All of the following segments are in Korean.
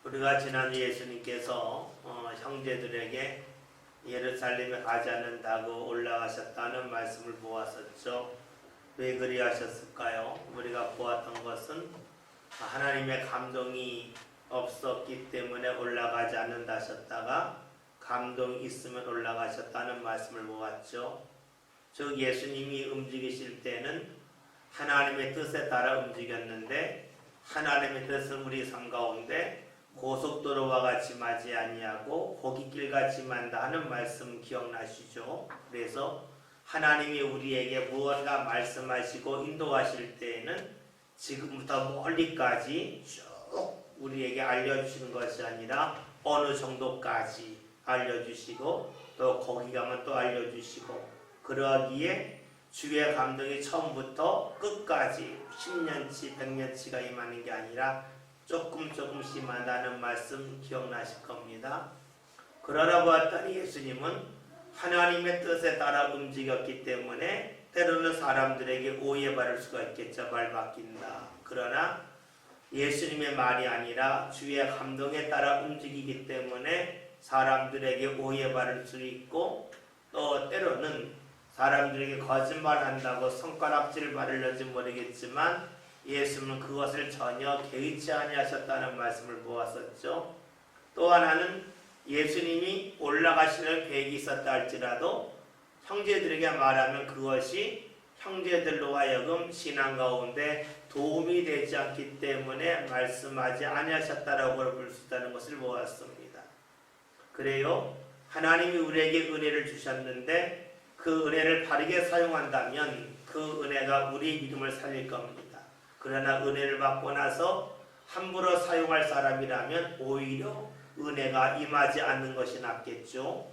우리가 지난주 예수님께서 형제들에게 예루살렘에 가지 않는다고 올라가셨다는 말씀을 보았었죠. 왜 그리하셨을까요? 우리가 보았던 것은 하나님의 감동이 없었기 때문에 올라가지 않는다 하셨다가 감동이 있으면 올라가셨다는 말씀을 보았죠. 즉 예수님이 움직이실 때는 하나님의 뜻에 따라 움직였는데 하나님의 뜻은 우리 삶 가운데 고속도로와 같이 마지 아니하고 고깃길 같이 만다 하는 말씀 기억나시죠? 그래서 하나님이 우리에게 무언가 말씀하시고 인도하실 때에는 지금부터 멀리까지 쭉 우리에게 알려주시는 것이 아니라 어느 정도까지 알려주시고 또 거기 가면 또 알려주시고 그러기에 주의 감동이 처음부터 끝까지 10년치 100년치가 임하는 게 아니라 조금씩 만다는 말씀 기억나실 겁니다. 그러나 보았더니 예수님은 하나님의 뜻에 따라 움직였기 때문에 때로는 사람들에게 오해받을 수가 있겠죠. 말 바뀐다. 그러나 예수님의 말이 아니라 주의 감동에 따라 움직이기 때문에 사람들에게 오해받을 수 있고 또 때로는 사람들에게 거짓말한다고 손가락질을 받으려지 모르겠지만 예수님은 그것을 전혀 개의치 아니하셨다는 말씀을 보았었죠. 또 하나는 예수님이 올라가시는 계획이 있었다 할지라도 형제들에게 말하면 그것이 형제들로 하여금 신앙 가운데 도움이 되지 않기 때문에 말씀하지 아니하셨다라고 볼 수 있다는 것을 보았습니다. 그래요. 하나님이 우리에게 은혜를 주셨는데 그 은혜를 바르게 사용한다면 그 은혜가 우리 믿음을 살릴 겁니다. 그러나 은혜를 받고 나서 함부로 사용할 사람이라면 오히려 은혜가 임하지 않는 것이 낫겠죠.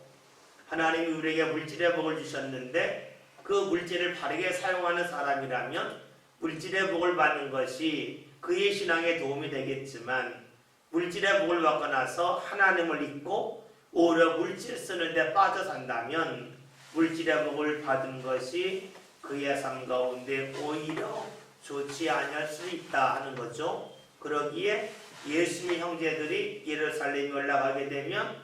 하나님이 우리에게 물질의 복을 주셨는데 그 물질을 바르게 사용하는 사람이라면 물질의 복을 받는 것이 그의 신앙에 도움이 되겠지만 물질의 복을 받고 나서 하나님을 잊고 오히려 물질 쓰는데 빠져 산다면 물질의 복을 받은 것이 그의 삶 가운데 오히려 좋지 아니할 수 있다 하는 거죠. 그러기에 예수님의 형제들이 예루살렘에 올라가게 되면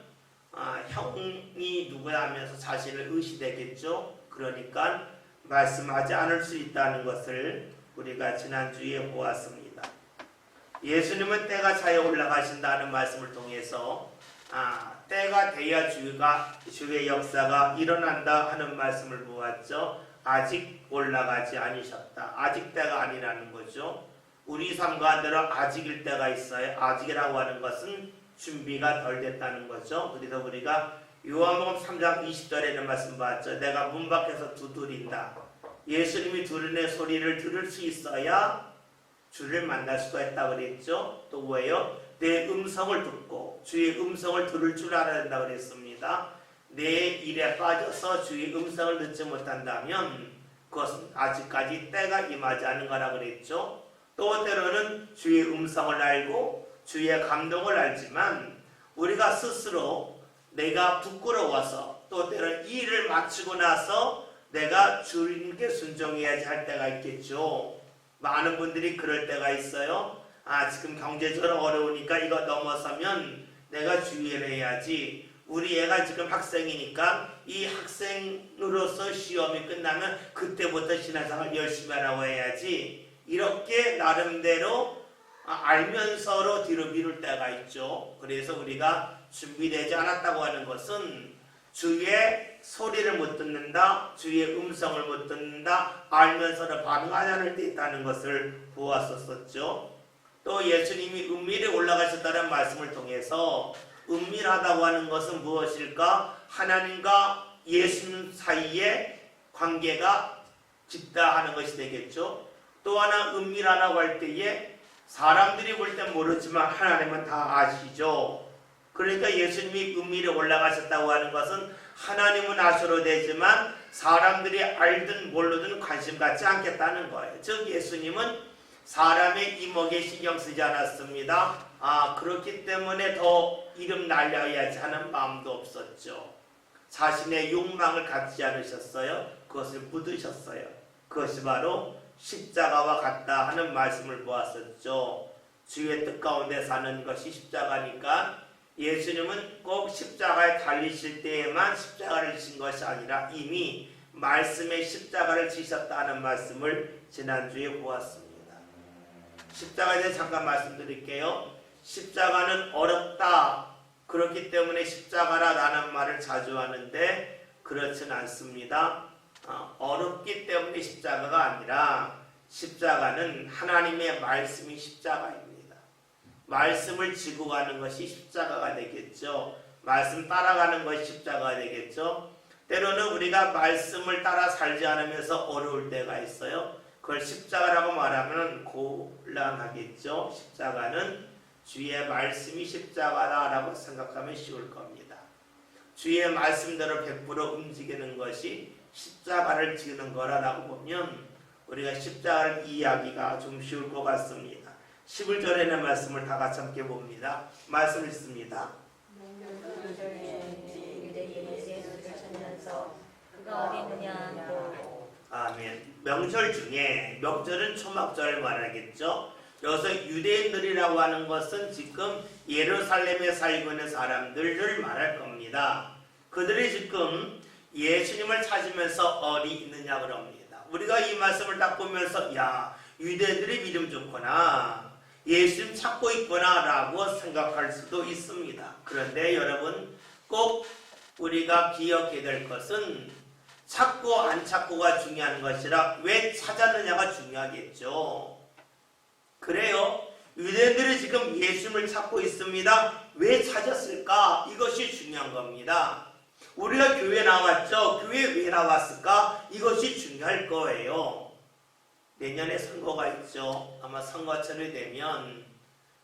형이 누구야 하면서 자신을 의시되겠죠. 그러니까 말씀하지 않을 수 있다는 것을 우리가 지난주에 보았습니다. 예수님은 때가 차에 올라가신다는 말씀을 통해서 때가 돼야 주의 역사가 일어난다 하는 말씀을 보았죠. 아직 올라가지 않으셨다. 아직 때가 아니라는 거죠. 우리 삶 가운데로 아직일 때가 있어요. 아직이라고 하는 것은 준비가 덜 됐다는 거죠. 그래서 우리가 요한복음 3장 20절에는 말씀 봤죠. 내가 문 밖에서 두드린다. 예수님이 두드리는 소리를 들을 수 있어야 주를 만날 수가 있다고 그랬죠. 또 뭐예요? 내 음성을 듣고 주의 음성을 들을 줄 알아야 된다고 그랬습니다. 내 일에 빠져서 주의 음성을 듣지 못한다면 그것은 아직까지 때가 임하지 않은 거라고 그랬죠. 또 때로는 주의 음성을 알고 주의 감동을 알지만 우리가 스스로 내가 부끄러워서 또 때로는 일을 마치고 나서 내가 주님께 순종해야지 할 때가 있겠죠. 많은 분들이 그럴 때가 있어요. 지금 경제적으로 어려우니까 이거 넘어서면 내가 주의를 해야지. 우리 애가 지금 학생이니까 이 학생으로서 시험이 끝나면 그때부터 신앙생활 열심히 하라고 해야지. 이렇게 나름대로 알면서로 뒤로 미룰 때가 있죠. 그래서 우리가 준비되지 않았다고 하는 것은 주의 소리를 못 듣는다, 주의 음성을 못 듣는다, 알면서도 반응하지 않을 때 있다는 것을 보았었죠. 또 예수님이 은밀에 올라가셨다는 말씀을 통해서 은밀하다고 하는 것은 무엇일까? 하나님과 예수님 사이의 관계가 짙다 하는 것이 되겠죠. 또 하나 은밀하다고 할 때에 사람들이 볼 땐 모르지만 하나님은 다 아시죠. 그러니까 예수님이 은밀에 올라가셨다고 하는 것은 하나님은 아셔도 되지만 사람들이 알든 모르든 관심 갖지 않겠다는 거예요. 즉 예수님은 사람의 이목에 신경 쓰지 않았습니다. 그렇기 때문에 더 이름 날려야지 하는 마음도 없었죠. 자신의 욕망을 갖지 않으셨어요. 그것을 묻으셨어요. 그것이 바로 십자가와 같다 하는 말씀을 보았었죠. 주의 뜻 가운데 사는 것이 십자가니까 예수님은 꼭 십자가에 달리실 때에만 십자가를 지신 것이 아니라 이미 말씀의 십자가를 지셨다는 말씀을 지난주에 보았습니다. 십자가에 대해 잠깐 말씀드릴게요. 십자가는 어렵다. 그렇기 때문에 십자가라는 말을 자주 하는데 그렇진 않습니다. 어렵기 때문에 십자가가 아니라 십자가는 하나님의 말씀이 십자가입니다. 말씀을 지고 가는 것이 십자가가 되겠죠. 말씀 따라가는 것이 십자가가 되겠죠. 때로는 우리가 말씀을 따라 살지 않으면서 어려울 때가 있어요. 그걸 십자가라고 말하면 곤란하겠죠. 십자가는 주의 말씀이 십자가다라고 생각하면 쉬울 겁니다. 주의 말씀대로 100% 움직이는 것이 십자가를 지는 거라고 보면 우리가 십자가를 이해하기가 좀 쉬울 것 같습니다. 11절에는 말씀을 다 같이 함께 봅니다. 말씀 읽습니다. 아멘. 명절 중에 명절은 초막절을 말하겠죠. 여기서 유대인들이라고 하는 것은 지금 예루살렘에 살고 있는 사람들을 말할 겁니다. 그들이 지금 예수님을 찾으면서 어디 있느냐 그럽니다. 우리가 이 말씀을 딱 보면서 야, 유대인들이 믿음 좋구나, 예수님 찾고 있구나 라고 생각할 수도 있습니다. 그런데 여러분, 꼭 우리가 기억해야 될 것은 찾고 안 찾고가 중요한 것이라 왜 찾았느냐가 중요하겠죠. 그래요. 유대인들이 지금 예수님을 찾고 있습니다. 왜 찾았을까? 이것이 중요한 겁니다. 우리가 교회 나왔죠. 교회 왜 나왔을까? 이것이 중요할 거예요. 내년에 선거가 있죠. 아마 선거철이 되면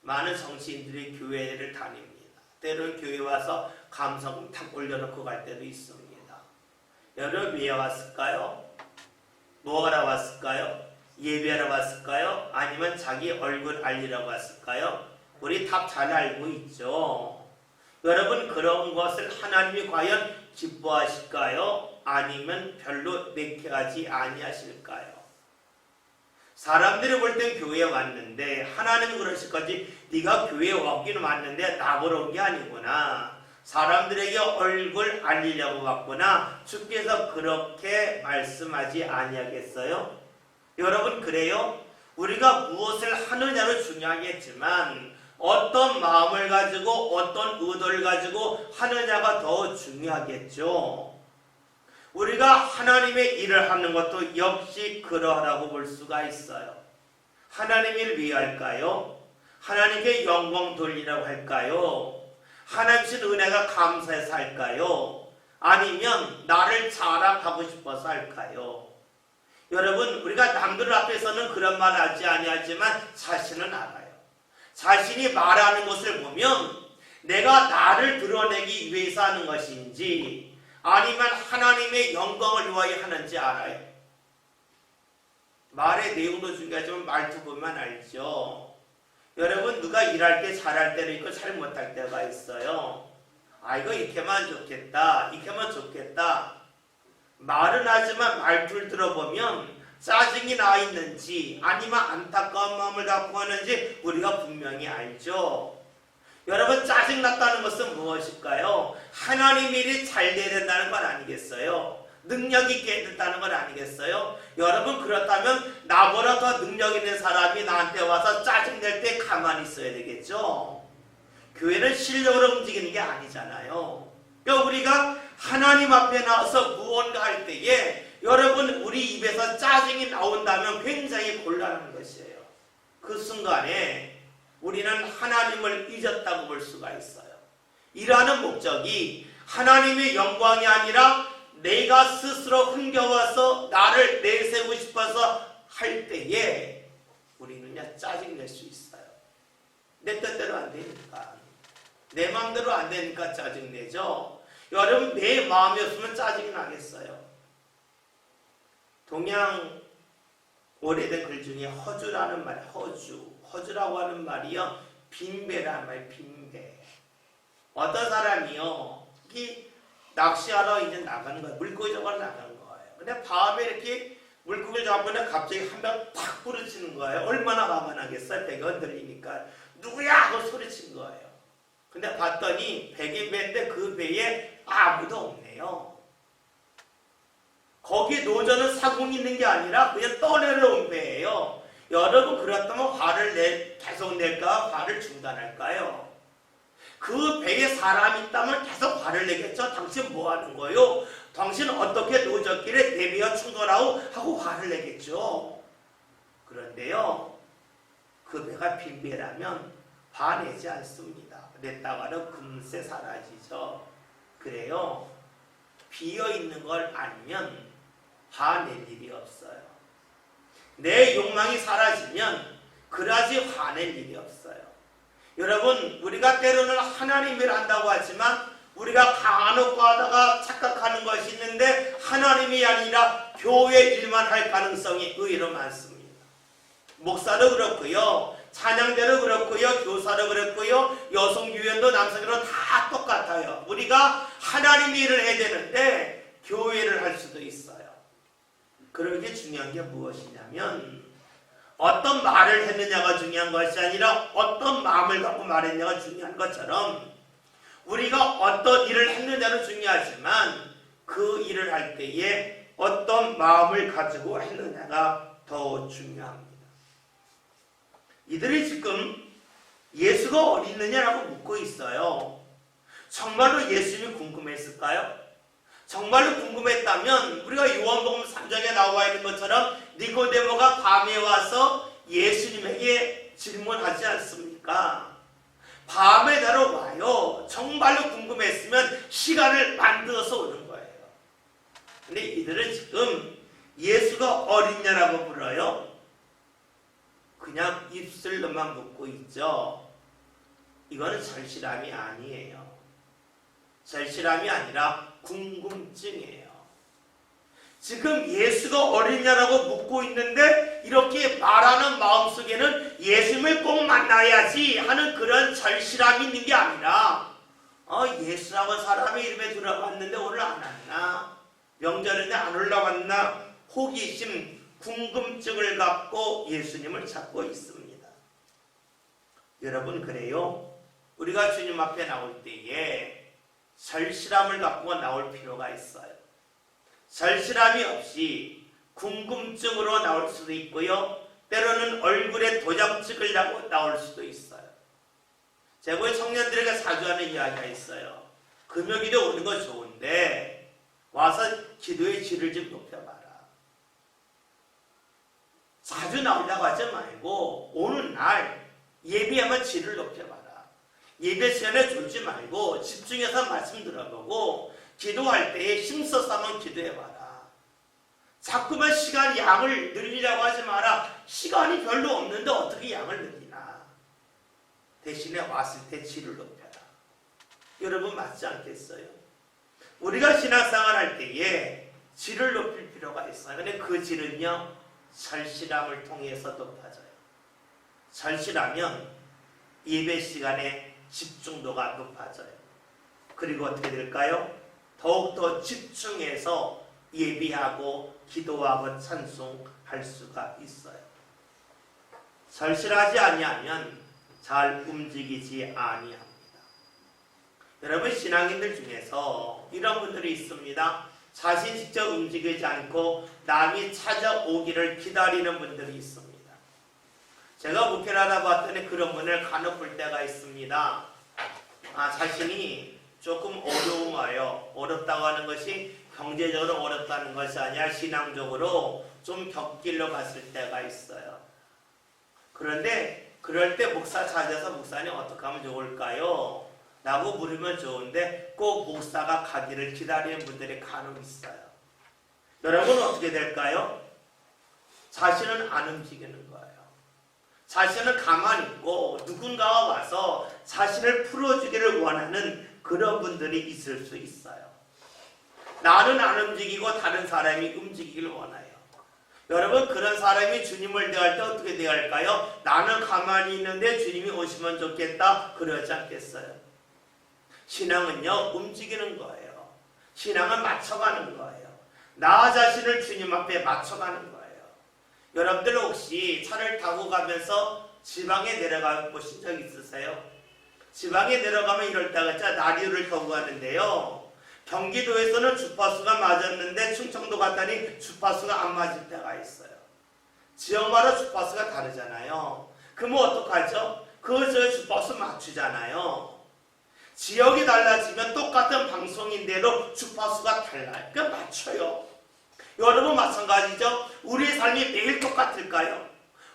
많은 정치인들이 교회를 다닙니다. 때로는 교회 와서 감성을 탁 올려놓고 갈 때도 있습니다. 여러분 왜 왔을까요? 뭐하러 왔을까요? 예배하러 왔을까요? 아니면 자기 얼굴 알리러 왔을까요? 우리 다 잘 알고 있죠. 여러분, 그런 것을 하나님이 과연 기뻐하실까요? 아니면 별로 내켜하지 아니하실까요? 사람들이 볼 땐 교회에 왔는데 하나님은 그러실 거지, 네가 교회에 왔기는 왔는데 나 보러 온 게 아니구나, 사람들에게 얼굴 알리려고 왔구나, 주께서 그렇게 말씀하지 아니하겠어요? 여러분, 그래요? 우리가 무엇을 하느냐로 중요하겠지만 어떤 마음을 가지고 어떤 의도를 가지고 하느냐가 더 중요하겠죠. 우리가 하나님의 일을 하는 것도 역시 그러하다고 볼 수가 있어요. 하나님의 일을 왜 할까요? 하나님께 영광 돌리라고 할까요? 하나님 주신 은혜가 감사해서 할까요? 아니면 나를 자랑하고 싶어서 할까요? 여러분, 우리가 남들 앞에서는 그런 말 하지 아니하지만 자신은 알아요. 자신이 말하는 것을 보면 내가 나를 드러내기 위해서 하는 것인지 아니면 하나님의 영광을 위하여 하는지 알아요. 말의 내용도 중요하지만 말투 보면 알죠. 여러분, 누가 일할 때 잘할 때도 있고 잘 못할 때가 있어요. 아, 이거 이렇게만 좋겠다, 이렇게만 좋겠다. 말은 하지만 말투를 들어보면 짜증이 나 있는지 아니면 안타까운 마음을 갖고 하는지 우리가 분명히 알죠. 여러분, 짜증 났다는 것은 무엇일까요? 하나님 일이 잘 돼야 된다는 건 아니겠어요? 능력 있게 된다는 건 아니겠어요? 여러분, 그렇다면 나보다 더 능력 있는 사람이 나한테 와서 짜증 낼 때 가만히 있어야 되겠죠. 교회는 실력으로 움직이는 게 아니잖아요. 그러니까 우리가 하나님 앞에 나와서 무언가 할 때에 여러분, 우리 입에서 짜증이 나온다면 굉장히 곤란한 것이에요. 그 순간에 우리는 하나님을 잊었다고 볼 수가 있어요. 일하는 목적이 하나님의 영광이 아니라 내가 스스로 흥겨워서 나를 내세우고 싶어서 할 때에 우리는 짜증낼 수 있어요. 내 뜻대로 안 되니까, 내 마음대로 안 되니까 짜증내죠. 여러분, 내 마음이었으면 짜증이 나겠어요. 동양 오래된 글 중에 허주라는 말, 허주라고 하는 말이요, 빈배라는 말, 빈배. 어떤 사람이요, 낚시하러 이제 나가는 거예요. 물고기 잡으러 나가는 거예요. 근데 밤에 이렇게 물고기를 잡으면 갑자기 한 명 탁 부러치는 거예요. 얼마나 화가 나겠어요. 배가 흔들리니까. 누구야? 하고 소리친 거예요. 근데 봤더니 백의 배인데 그 배에 아무도 없네요. 거기 노저는 사공이 있는 게 아니라 그냥 떠내려온 배예요. 여러분 그렇다면 화를 계속 낼까? 화를 중단할까요? 그 배에 사람이 있다면 계속 화를 내겠죠. 당신 뭐 하는 거요? 당신 어떻게 노졌길래 내 배와 충돌하고 하고 화를 내겠죠. 그런데요, 그 배가 빈 배라면 화내지 않습니다. 냈다가는 금세 사라지죠. 그래요, 비어있는 걸 알면 화낼 일이 없어요. 내 욕망이 사라지면 그다지 화낼 일이 없어요. 여러분, 우리가 때로는 하나님을 한다고 하지만 우리가 간혹 하다가 착각하는 것이 있는데 하나님이 아니라 교회 일만 할 가능성이 의외로 많습니다. 목사도 그렇고요, 찬양대도 그렇고요, 교사도 그렇고요, 여성교회도 남성교회도 다 똑같아요. 우리가 하나님 일을 해야 되는데 교회를 할 수도 있어요. 그러게 중요한 게 무엇이냐면 어떤 말을 했느냐가 중요한 것이 아니라 어떤 마음을 갖고 말했냐가 중요한 것처럼 우리가 어떤 일을 했느냐는 중요하지만 그 일을 할 때에 어떤 마음을 가지고 했느냐가 더 중요합니다. 이들이 지금 예수가 어디 있느냐라고 묻고 있어요. 정말로 예수님이 궁금했을까요? 정말로 궁금했다면 우리가 요한복음 3장에 나와 있는 것처럼 니고데모가 밤에 와서 예수님에게 질문하지 않습니까? 밤에 들어와요. 정말로 궁금했으면 시간을 만들어서 오는 거예요. 근데 이들은 지금 예수가 어딨냐라고 물어요. 그냥 입술로만 묻고 있죠. 이거는 절실함이 아니에요. 절실함이 아니라 궁금증이에요. 지금 예수가 어딨냐라고 묻고 있는데 이렇게 말하는 마음속에는 예수님을 꼭 만나야지 하는 그런 절실함이 있는 게 아니라 예수라고 사람의 이름에 들어봤는데 오늘 안 왔나? 명절인데 안 올라왔나? 호기심, 궁금증을 갖고 예수님을 찾고 있습니다. 여러분, 그래요? 우리가 주님 앞에 나올 때에 절실함을 갖고 나올 필요가 있어요. 절실함이 없이 궁금증으로 나올 수도 있고요, 때로는 얼굴에 도장 찍으려고 나올 수도 있어요. 제가 우리 청년들에게 자주 하는 이야기가 있어요. 금요기도 오는 거 좋은데 와서 기도의 질을 좀 높여봐라. 자주 나오려고 하지 말고 오는 날 예배하면 질을 높여봐라. 예배 시간에 졸지 말고 집중해서 말씀 들어보고 기도할 때에 힘써서 한번 기도해봐라. 자꾸만 시간 양을 늘리려고 하지 마라. 시간이 별로 없는데 어떻게 양을 늘리나. 대신에 왔을 때 질을 높여라. 여러분, 맞지 않겠어요? 우리가 신앙생활 할 때에 질을 높일 필요가 있어요. 근데 그 질은요, 절실함을 통해서 높아져요. 절실하면 예배 시간에 집중도가 높아져요. 그리고 어떻게 될까요? 더욱더 집중해서 예비하고 기도하고 찬송할 수가 있어요. 절실하지 아니하면 잘 움직이지 아니합니다. 여러분, 신앙인들 중에서 이런 분들이 있습니다. 자신 직접 움직이지 않고 남이 찾아오기를 기다리는 분들이 있습니다. 제가 목회를 하다 봤더니 그런 분을 간혹 볼 때가 있습니다. 자신이 조금 어려워요. 어렵다고 하는 것이 경제적으로 어렵다는 것이 아니라 신앙적으로 좀 격길로 갔을 때가 있어요. 그런데 그럴 때 목사 찾아서 목사님 어떻게 하면 좋을까요? 라고 물으면 좋은데 꼭 목사가 가기를 기다리는 분들이 간혹 있어요. 여러분은 어떻게 될까요? 자신은 안 움직이는 거예요. 자신은 가만히 있고 누군가가 와서 자신을 풀어주기를 원하는 그런 분들이 있을 수 있어요. 나는 안 움직이고 다른 사람이 움직이기를 원해요. 여러분, 그런 사람이 주님을 대할 때 어떻게 대할까요? 나는 가만히 있는데 주님이 오시면 좋겠다, 그러지 않겠어요? 신앙은요, 움직이는 거예요. 신앙은 맞춰가는 거예요. 나 자신을 주님 앞에 맞춰가는 거예요. 여러분들 혹시 차를 타고 가면서 지방에 내려가 보신 적 있으세요? 지방에 내려가면 이럴 때가 나리를 타고 가는데요. 경기도에서는 주파수가 맞았는데 충청도 갔더니 주파수가 안 맞을 때가 있어요. 지역마다 주파수가 다르잖아요. 그러면 어떡하죠? 저 주파수 맞추잖아요. 지역이 달라지면 똑같은 방송인데도 주파수가 달라요. 그럼 맞춰요. 여러분 마찬가지죠? 우리의 삶이 매일 똑같을까요?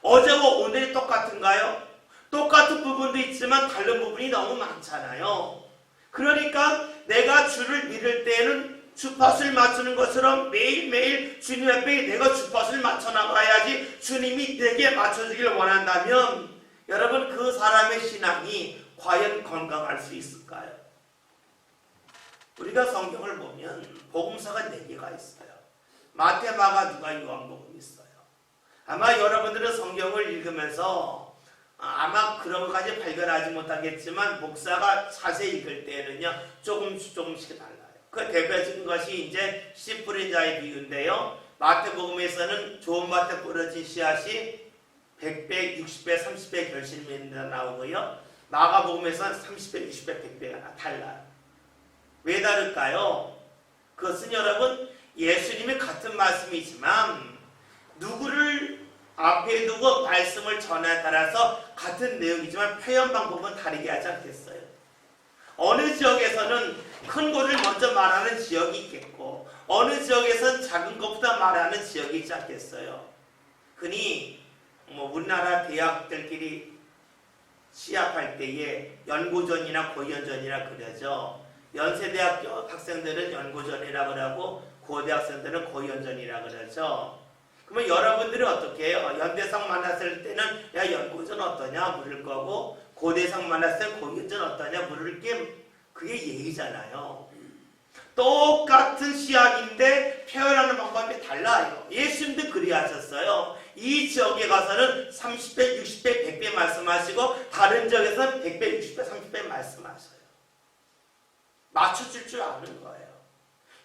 어제와 오늘이 똑같은가요? 똑같은 부분도 있지만 다른 부분이 너무 많잖아요. 그러니까 내가 주를 믿을 때에는 주파수를 맞추는 것처럼 매일매일 주님 앞에 내가 주파수를 맞춰 나가야지 주님이 내게 맞춰주길 원한다면 여러분 그 사람의 신앙이 과연 건강할 수 있을까요? 우리가 성경을 보면 복음서가 4개가 있어요. 마태, 마가, 누가, 요한복음이 있어요. 아마 여러분들은 성경을 읽으면서 아마 그런 것까지 발견하지 못하겠지만 목사가 자세히 읽을 때는요 조금씩 달라요. 그 대표적인 것이 이제 씨 뿌린 자의 비유인데요. 마태복음에서는 좋은 밭에 뿌려진 씨앗이 100배, 60배, 30배 결실이 나오고요. 마가복음에서는 30배, 60배, 100배가 달라요. 왜 다를까요? 그것은 여러분 예수님이 같은 말씀이지만 누구를 앞에 두고 말씀을 전하에 따라서 같은 내용이지만 표현 방법은 다르게 하지 않겠어요? 어느 지역에서는 큰 것을 먼저 말하는 지역이 있겠고 어느 지역에서는 작은 것보다 말하는 지역이 있지 않겠어요? 흔히 우리나라 대학들끼리 시합할 때에 연고전이나 고연전이라 그러죠. 연세대학교 학생들은 연고전이라고 그러고 고대학생들은 고연전이라고 그러죠. 그러면 여러분들이 어떻게 해요? 연대상 만났을 때는 야 연고전 어떠냐 물을 거고 고대상 만났을 때 고연전 어떠냐 물을 게 그게 예의잖아요. 똑같은 시합인데 표현하는 방법이 달라요. 예수님도 그리하셨어요. 이 지역에 가서는 30배, 60배, 100배 말씀하시고 다른 지역에서는 100배, 60배, 30배 말씀하셔요. 맞춰줄 줄 아는 거예요.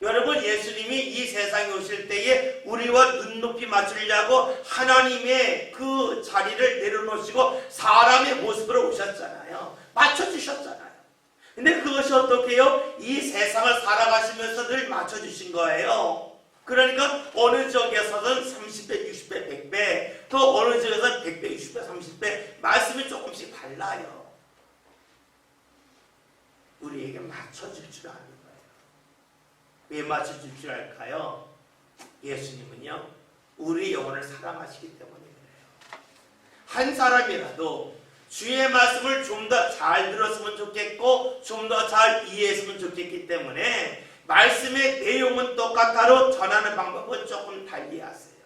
여러분 예수님이 이 세상에 오실 때에 우리와 눈높이 맞추려고 하나님의 그 자리를 내려놓으시고 사람의 모습으로 오셨잖아요. 맞춰주셨잖아요. 근데 그것이 어떻게 해요? 이 세상을 살아가시면서 늘 맞춰주신 거예요. 그러니까 어느 지역에서는 30배, 60배, 100배 또 어느 지역에서는 100배, 60배, 30배 말씀이 조금씩 달라요. 우리에게 맞춰줄 줄 아는 거예요. 왜 맞춰줄 줄 알까요? 예수님은요 우리 영혼을 사랑하시기 때문에 그래요. 한 사람이라도 주의 말씀을 좀 더 잘 들었으면 좋겠고 좀 더 잘 이해했으면 좋겠기 때문에 말씀의 내용은 똑같아도 전하는 방법은 조금 달리하세요.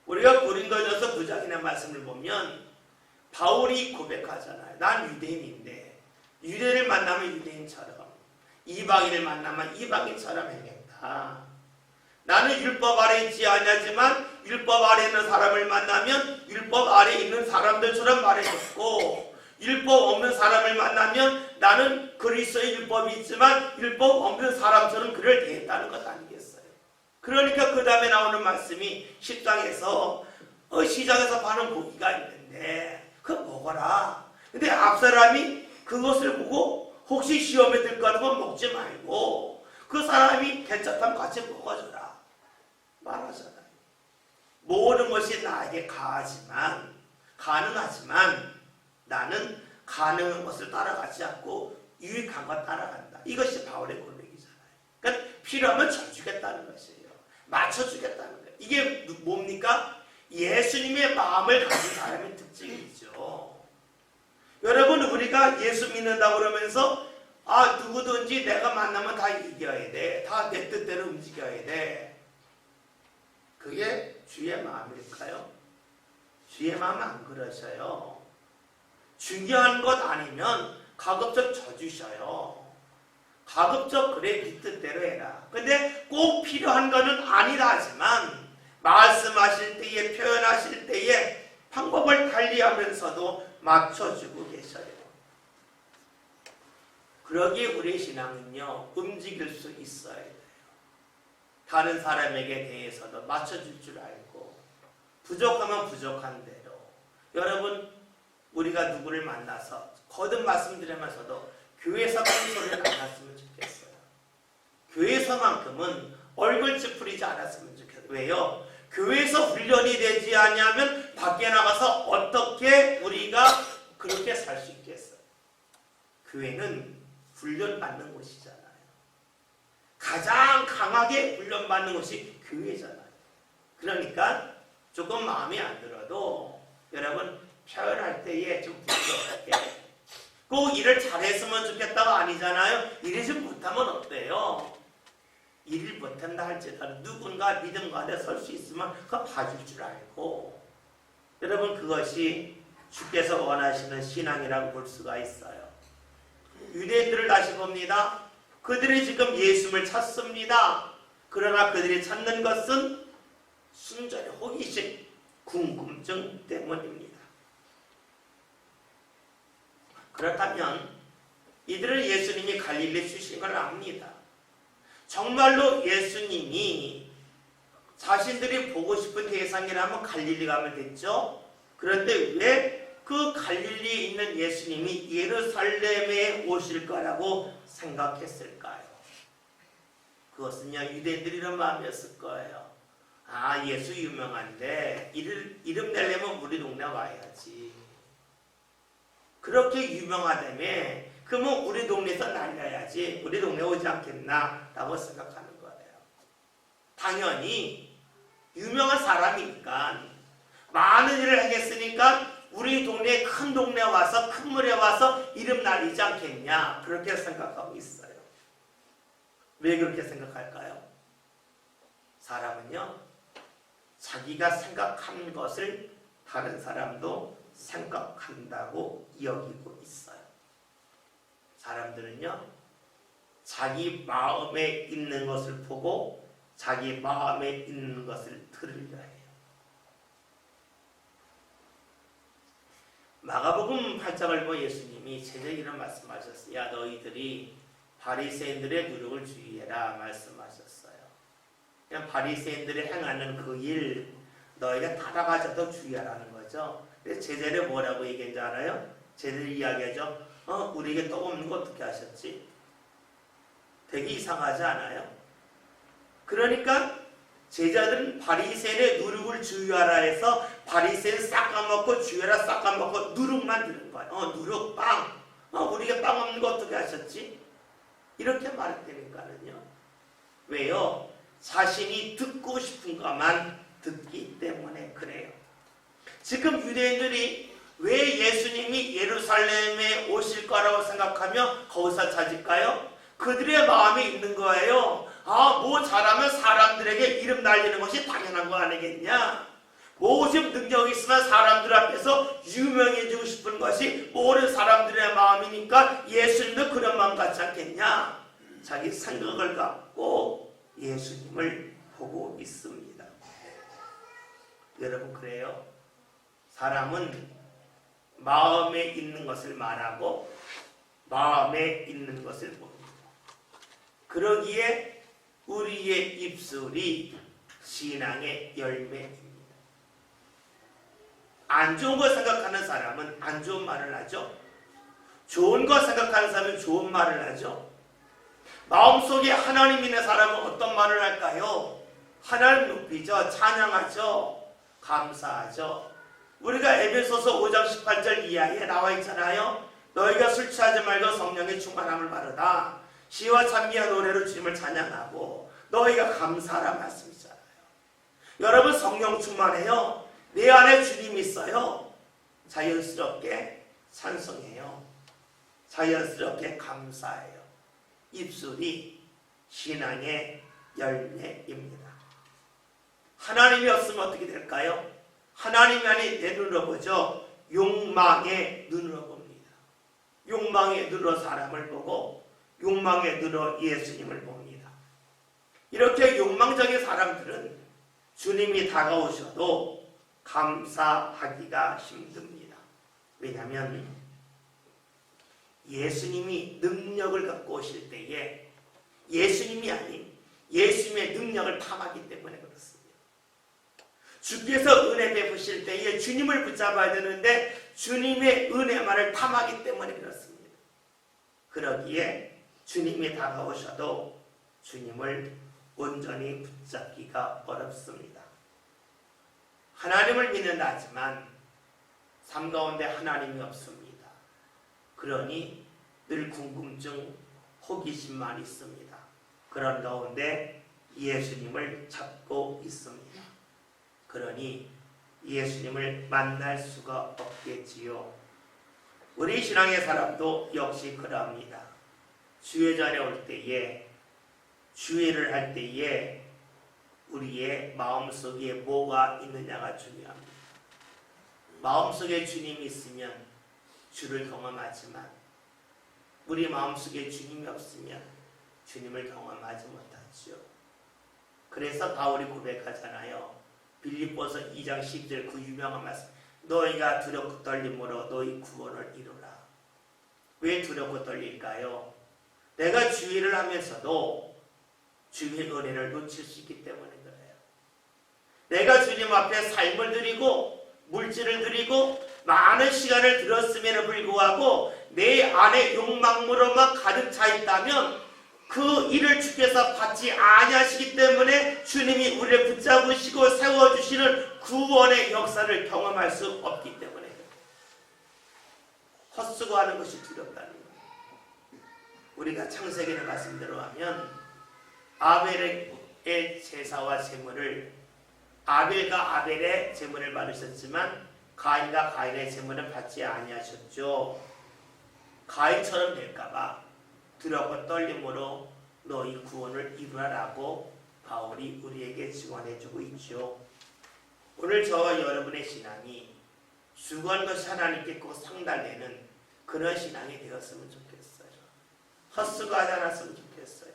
우리가 고린도전서 9장의 말씀을 보면 바울이 고백하잖아요. 난 유대인인데 유대를 만나면 유대인처럼 이방인을 만나면 이방인처럼 행했다. 나는 율법 아래 있지 아니하지만 율법 아래 있는 사람을 만나면 율법 아래 있는 사람들처럼 말해줬고 율법 없는 사람을 만나면 나는 그리스도의 율법이 있지만 율법 없는 사람처럼 그를 대했다는 것 아니겠어요? 그러니까 그 다음에 나오는 말씀이 식당에서 시장에서 파는 고기가 있는데 그거 먹어라. 근데 앞 사람이 그것을 보고 혹시 시험에 들 것 같으면 먹지 말고 그 사람이 괜찮다면 같이 먹어줘라 말하잖아요. 모든 것이 나에게 가능하지만 나는 가능한 것을 따라가지 않고 유익한 것 따라간다. 이것이 바울의 고백이잖아요. 그러니까 필요하면 져주겠다는 것이에요. 맞춰주겠다는 거예요. 이게 뭡니까? 예수님의 마음을 가진 사람의 특징이죠. 여러분 우리가 예수 믿는다고 그러면서 누구든지 내가 만나면 다 이겨야 돼. 다 내 뜻대로 움직여야 돼. 그게 주의 마음일까요? 주의 마음은 안 그러셔요. 중요한 것 아니면 가급적 져주셔요. 가급적 그래 네 뜻대로 해라. 근데 꼭 필요한 거는 아니라 하지만 말씀하실 때에 표현하실 때에 방법을 달리하면서도 맞춰주고 계셔요. 그러기에 우리의 신앙은요 움직일 수 있어야 돼요. 다른 사람에게 대해서도 맞춰줄 줄 알고 부족하면 부족한 대로. 여러분, 우리가 누구를 만나서 거듭 말씀드리면서도 교회에서 그런 소리를 안 했으면 좋겠어요. 교회에서만큼은 얼굴 찌푸리지 않았으면 좋겠어요. 왜요? 교회에서 훈련이 되지 않으면 밖에 나가서 어떻게 우리가 그렇게 살 수 있겠어요? 교회는 훈련받는 곳이잖아요. 가장 강하게 훈련받는 곳이 교회잖아요. 그러니까 조금 마음에 안 들어도 여러분 표현할 때에 좀 부드럽게 꼭 일을 잘했으면 좋겠다가 아니잖아요. 일을 좀 못하면 어때요? 일을 못한다 할지라도 누군가 믿음 가운데 설 수 있으면 그거 봐줄 줄 알고, 여러분 그것이 주께서 원하시는 신앙이라고 볼 수가 있어요. 유대인들을 다시 봅니다. 그들이 지금 예수를 찾습니다. 그러나 그들이 찾는 것은 순전히 호기심, 궁금증 때문입니다. 그렇다면 이들은 예수님이 갈릴리 출신인 걸 압니다. 정말로 예수님이 자신들이 보고 싶은 대상이라면 갈릴리 가면 됐죠. 그런데 왜 그 갈릴리에 있는 예수님이 예루살렘에 오실 거라고 생각했을까요? 그것은요, 유대인들이 이런 마음이었을 거예요. 아, 예수 유명한데 이름 내려면 우리 동네 와야지. 그렇게 유명하다며 그러면 우리 동네에서 날려야지, 우리 동네 오지 않겠나 라고 생각하는 거예요. 당연히 유명한 사람이니까 많은 일을 하겠으니까 우리 동네 큰 동네 와서 큰 물에 와서 이름 날리지 않겠냐, 그렇게 생각하고 있어요. 왜 그렇게 생각할까요? 사람은요, 자기가 생각한 것을 다른 사람도 생각한다고 여기고 있어요. 사람들은요, 자기 마음에 있는 것을 보고 자기 마음에 있는 것을 들으려 해요. 마가복음 8장을 보고 예수님이 제자에게 이런 말씀하셨어요. 야, 너희들이 바리새인들의 누룩을 주의해라 말씀하셨어요. 그냥 바리새인들이 행하는 그 일 너희가 따라가져도 주의하라는 거죠. 그래서 제자를 뭐라고 얘기했는지 알아요? 제자들이 이야기하죠. 우리에게 떡 없는 거 어떻게 하셨지? 되게 이상하지 않아요? 그러니까 제자들은 바리새인의 누룩을 주의하라 해서 바리새인 싹 까먹고 주의하라 싹 까먹고 누룩만 들은 거예요. 누룩, 빵. 우리에게 빵 없는 거 어떻게 하셨지? 이렇게 말했다니까는요. 왜요? 자신이 듣고 싶은 것만 듣기 때문에 그래요. 지금 유대인들이 왜 예수님이 예루살렘에 오실 거라고 생각하며 거기서 찾을까요? 그들의 마음에 있는 거예요. 뭐 잘하면 사람들에게 이름 날리는 것이 당연한 거 아니겠냐? 뭐 좀 능력이 있으면 사람들 앞에서 유명해지고 싶은 것이 모든 사람들의 마음이니까 예수님도 그런 마음 같지 않겠냐? 자기 생각을 갖고 예수님을 보고 있습니다. 여러분 그래요? 사람은 마음에 있는 것을 말하고 마음에 있는 것을 봅니다. 그러기에 우리의 입술이 신앙의 열매입니다. 안 좋은 거 생각하는 사람은 안 좋은 말을 하죠. 좋은 거 생각하는 사람은 좋은 말을 하죠. 마음속에 하나님 있는 사람은 어떤 말을 할까요? 하나님 높이죠. 찬양하죠. 감사하죠. 우리가 에베소서 5장 18절 이하에 나와 있잖아요. 너희가 술 취하지 말고 성령의 충만함을 바르다. 시와 찬미와 노래로 주님을 찬양하고 너희가 감사하라 말씀이잖아요. 여러분 성령 충만해요. 내 안에 주님이 있어요. 자연스럽게 찬송해요. 자연스럽게 감사해요. 입술이 신앙의 열매입니다. 하나님이 없으면 어떻게 될까요? 하나님이 아닌 내 눈으로 보죠. 욕망의 눈으로 봅니다. 욕망의 눈으로 사람을 보고 욕망의 눈으로 예수님을 봅니다. 이렇게 욕망적인 사람들은 주님이 다가오셔도 감사하기가 힘듭니다. 왜냐하면 예수님이 능력을 갖고 오실 때에 예수님이 아닌 예수님의 능력을 탐하기 때문에 그렇습니다. 주께서 은혜 베푸실 때에 주님을 붙잡아야 되는데 주님의 은혜만을 탐하기 때문에 그렇습니다. 그러기에 주님이 다가오셔도 주님을 온전히 붙잡기가 어렵습니다. 하나님을 믿는다 하지만 삶 가운데 하나님이 없습니다. 그러니 늘 궁금증, 호기심만 있습니다. 그런 가운데 예수님을 찾고 있습니다. 그러니 예수님을 만날 수가 없겠지요. 우리 신앙의 사람도 역시 그러합니다. 주회전에 올 때에, 주회를 할 때에 우리의 마음속에 뭐가 있느냐가 중요합니다. 마음속에 주님이 있으면 주를 경험하지만 우리 마음속에 주님이 없으면 주님을 경험하지 못하죠. 그래서 바울이 고백하잖아요. 빌립보서 2장 10절 그 유명한 말씀. 너희가 두렵고 떨림으로 너희 구원을 이루라. 왜 두렵고 떨릴까요? 내가 주의를 하면서도 주의 은혜를 놓칠 수 있기 때문에 그래요. 내가 주님 앞에 삶을 드리고 물질을 드리고 많은 시간을 들었음에도 불구하고 내 안에 욕망으로만 가득 차 있다면 그 일을 주께서 받지 아니하시기 때문에 주님이 우리를 붙잡으시고 세워주시는 구원의 역사를 경험할 수 없기 때문에 헛수고하는 것이 두렵다는 거예요. 우리가 창세기를 말씀대로 하면 아벨의 제사와 제물을 아벨과 아벨의 제물을 받으셨지만 가인과 가인의 제물은 받지 아니하셨죠. 가인처럼 될까봐 두렵고 떨림으로 너희 구원을 이루라라고 바울이 우리에게 증언해주고 있죠. 오늘 저와 여러분의 신앙이 수고한 것이 하나님께 꼭 상달되는 그런 신앙이 되었으면 좋겠어요. 헛수고하지 않았으면 좋겠어요.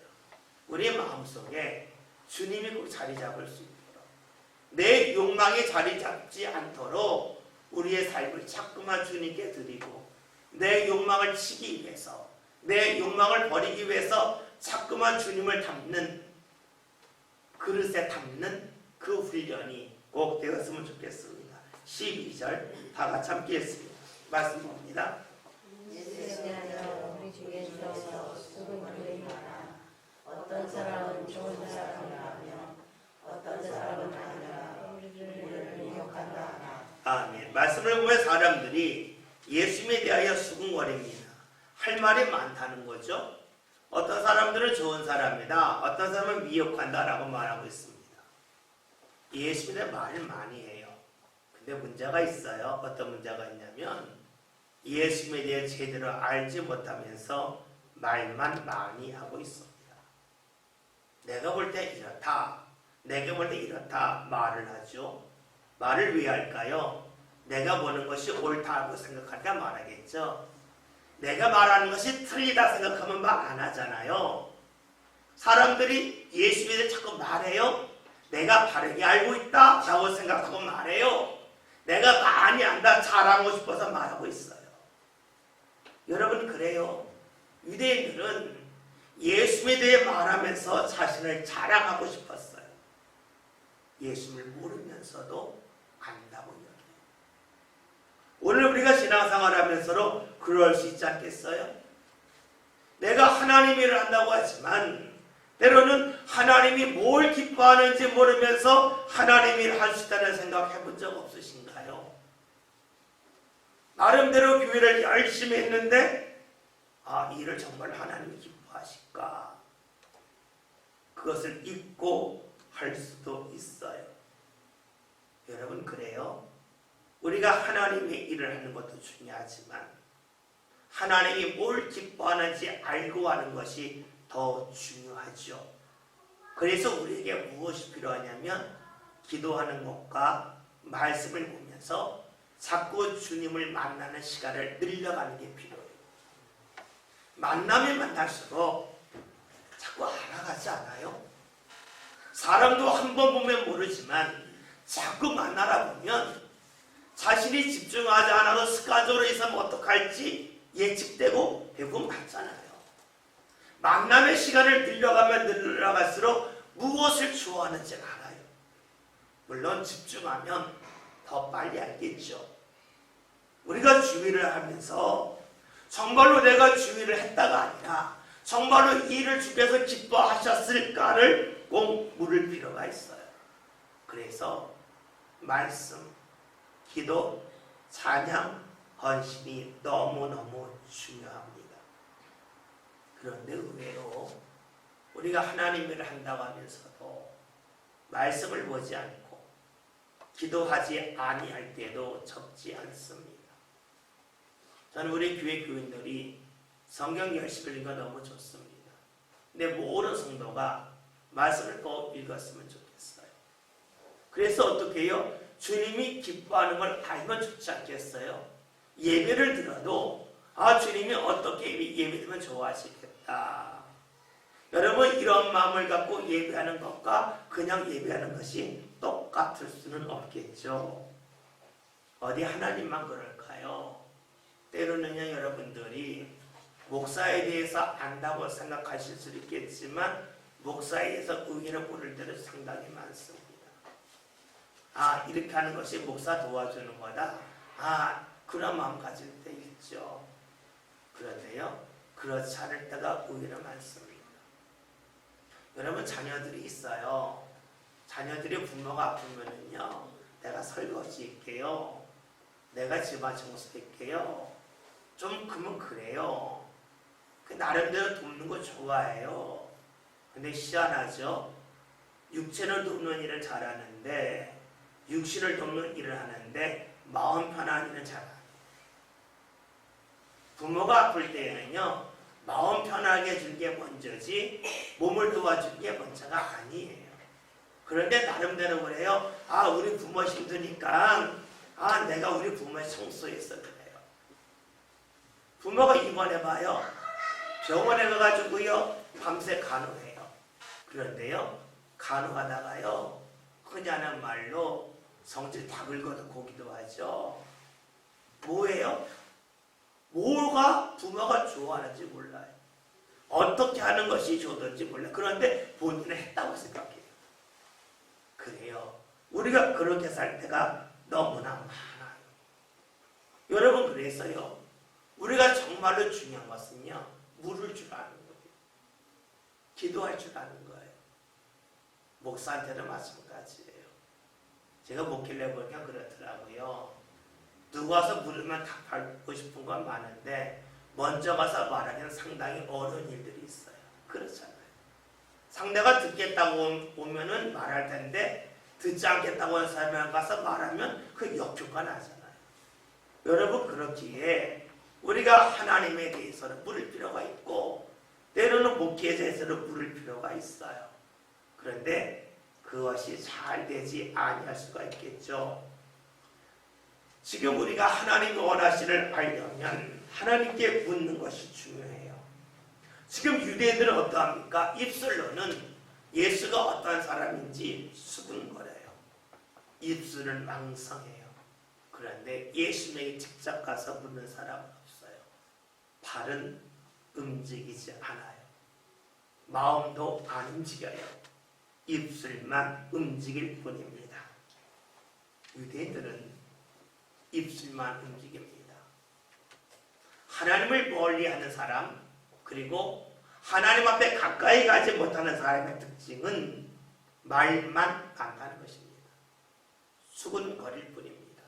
우리의 마음속에 주님이 꼭 자리 잡을 수 있도록 내 욕망이 자리 잡지 않도록 우리의 삶을 자꾸만 주님께 드리고 내 욕망을 치기 위해서 내 욕망을 버리기 위해서 자꾸만 주님을 담는 그릇에 담는 그 훈련이 꼭 되었으면 좋겠습니다. 12절 다 같이 함께 했습니다. 말씀 봅니다. 우리 주께서 수고를 하나 어떤 사람은 좋은 사람이라며 어떤 사람은 아니라 우리를 미혹한다 하나. 아멘. 말씀을 보면 사람들이 예수님에 대하여 수군거립니다. 할 말이 많다는 거죠. 어떤 사람들은 좋은 사람이다. 어떤 사람은 미혹한다라고 말하고 있습니다. 예수님에 대해 말을 많이 해요. 근데 문제가 있어요. 어떤 문제가 있냐면 예수님에 대해 제대로 알지 못하면서 말만 많이 하고 있습니다. 내가 볼 때 이렇다. 내가 볼 때 이렇다 말을 하죠. 말을 왜 할까요? 내가 보는 것이 옳다고 생각하니까 말하겠죠. 내가 말하는 것이 틀리다 생각하면 말 안 하잖아요. 사람들이 예수에 대해 자꾸 말해요. 내가 바르게 알고 있다 라고 생각하고 말해요. 내가 많이 안다 자랑하고 싶어서 말하고 있어요. 여러분 그래요. 유대인들은 예수에 대해 말하면서 자신을 자랑하고 싶었어요. 예수를 모르면서도 안다고 이야기해요. 오늘 우리가 신앙생활하면서도 그럴 수 있지 않겠어요? 내가 하나님 일을 한다고 하지만 때로는 하나님이 뭘 기뻐하는지 모르면서 하나님 일을 할 수 있다는 생각 해본 적 없으신가요? 나름대로 교회를 열심히 했는데 이 일을 정말 하나님이 기뻐하실까? 그것을 잊고 할 수도 있어요. 여러분 그래요? 우리가 하나님의 일을 하는 것도 중요하지만 하나님이 뭘 기뻐하는지 알고 하는 것이 더 중요하죠. 그래서 우리에게 무엇이 필요하냐면 기도하는 것과 말씀을 보면서 자꾸 주님을 만나는 시간을 늘려가는 게 필요해요. 만나면 만날수록 자꾸 알아가지 않아요? 사람도 한 번 보면 모르지만 자꾸 만나다 보면 자신이 집중하지 않아도 습관적으로 있으면 어떡할지 예측되고 대부분 맞잖아요. 만남의 시간을 늘려가면 늘려갈수록 무엇을 좋아하는지 알아요. 물론 집중하면 더 빨리 알겠죠. 우리가 주의를 하면서 정말로 내가 주의를 했다가 아니라 정말로 이 일을 주께서 기뻐하셨을까를 꼭 물을 필요가 있어요. 그래서 말씀, 기도, 찬양, 헌신이 너무너무 중요합니다. 그런데 의외로 우리가 하나님 일을 한다고 하면서도 말씀을 보지 않고 기도하지 아니할 때도 적지 않습니다. 저는 우리 교회 교인들이 성경 열심히 읽는 거 너무 좋습니다. 근데 모든 성도가 말씀을 꼭 읽었으면 좋겠어요. 그래서 어떻게 해요? 주님이 기뻐하는 걸 알면 좋지 않겠어요? 예배를 들어도 주님이 어떻게 예배드리면 좋아하시겠다. 여러분 이런 마음을 갖고 예배하는 것과 그냥 예배하는 것이 똑같을 수는 없겠죠. 어디 하나님만 그럴까요? 때로는요 여러분들이 목사에 대해서 안다고 생각하실 수도 있겠지만 목사에 대해서 의견을 모를 때도 상당히 많습니다. 이렇게 하는 것이 목사 도와주는 거다. 그런 마음 가질 때 있죠. 그런데요 그렇지 않을 때가 오히려 많습니다. 여러분 자녀들이 있어요. 자녀들이 부모가 아프면은요 내가 설거지 할게요. 내가 집안 청소할게요. 좀 그러면 그래요. 나름대로 돕는 거 좋아해요. 근데 희한하죠. 육체를 돕는 일을 잘하는데 육신을 돕는 일을 하는데 마음 편한 일은 잘 안 해요. 부모가 아플 때에는요 마음 편하게 해준 게 먼저지 몸을 도와준 게 먼저가 아니에요. 그런데 나름대로 그래요. 우리 부모 힘드니까 내가 우리 부모의 청소해서 그래요. 부모가 입원해봐요. 병원에 가가지고요 밤새 간호해요. 그런데요 간호하다가요 흔히하는 말로 성질 다 긁어도 고기도 하죠. 뭐예요? 뭐가 부모가 좋아하는지 몰라요. 어떻게 하는 것이 좋든지 몰라요. 그런데 본인은 했다고 생각해요. 그래요. 우리가 그렇게 살 때가 너무나 많아요. 여러분 그래서요 우리가 정말로 중요한 것은요 물을 줄 아는 거예요. 기도할 줄 아는 거예요. 목사한테는 마찬가지예요. 제가 목회를 해보니까 그렇더라고요. 누구 와서 물으면 답하고 싶은 건 많은데 먼저 가서 말하기는 상당히 어려운 일들이 있어요. 그렇잖아요. 상대가 듣겠다고 오면은 말할 텐데 듣지 않겠다고 하는 사람이 가서 말하면 그 역효과 나잖아요. 여러분 그렇기에 우리가 하나님에 대해서는 물을 필요가 있고 때로는 목회에 대해서는 물을 필요가 있어요. 그런데 그것이 잘 되지 아니할 수가 있겠죠. 지금 우리가 하나님이 원하시를 알려면 하나님께 묻는 것이 중요해요. 지금 유대인들은 어떠합니까? 입술로는 예수가 어떤 사람인지 수근거려요. 입술은 망성해요. 그런데 예수님에게 직접 가서 묻는 사람은 없어요. 발은 움직이지 않아요. 마음도 안 움직여요. 입술만 움직일 뿐입니다. 유대인들은 입술만 움직입니다. 하나님을 멀리하는 사람 그리고 하나님 앞에 가까이 가지 못하는 사람의 특징은 말만 안다는 것입니다. 수근거릴 뿐입니다.